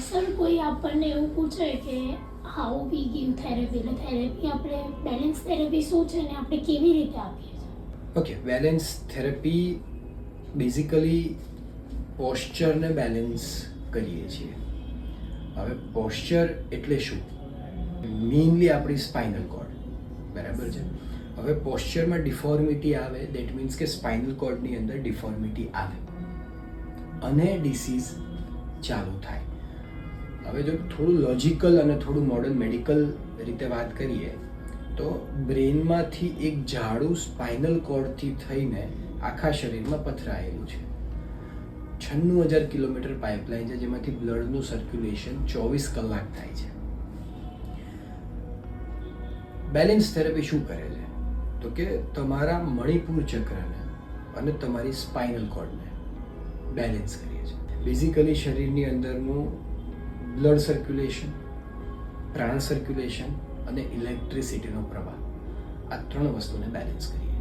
Sir કોઈ આપણને એવું પૂછે કે હાઉ વી ગીવ થેરેપી, એટલે થેરેપી આપણે બેલેન્સ થેરેપી શું છે ને આપણે કેવી રીતે આપીએ છીએ? ઓકે, બેલેન્સ થેરેપી બેઝિકલી પોસ્ચરને બેલેન્સ કરીએ છીએ. હવે પોસ્ચર એટલે શું? મેઇનલી આપણી સ્પાઇનલ કોર્ડ, બરાબર છે. હવે પોસ્ચરમાં ડિફોર્મિટી આવે, દેટ મીન્સ કે સ્પાઇનલ કોર્ડની અંદર ડિફોર્મિટી આવે અને ડિસીઝ ચાલુ થાય. હવે જો થોડું લોજિકલ અને થોડું મોડર્ન મેડિકલ રીતે વાત કરીએ તો બ્રેનમાંથી એક જાડું સ્પાઇનલ કોર્ડથી થઈને આખા શરીરમાં પથરાયેલું છે. 96,000 કિલોમીટર પાઇપલાઇન છે, જેમાંથી બ્લડનું સર્ક્યુલેશન 24 કલાક થાય છે. બેલેન્સ થેરેપી શું કરે છે? તો કે તમારા મણિપુર ચક્રને અને તમારી સ્પાઇનલ કોર્ડને બેલેન્સ કરીએ છીએ. બેઝિકલી શરીરની અંદરનું બ્લડ સર્ક્યુલેશન, પ્રાણ સર્ક્યુલેશન અને ઇલેક્ટ્રિસિટીનો પ્રવાહ, આ ત્રણ વસ્તુને બેલેન્સ કરીએ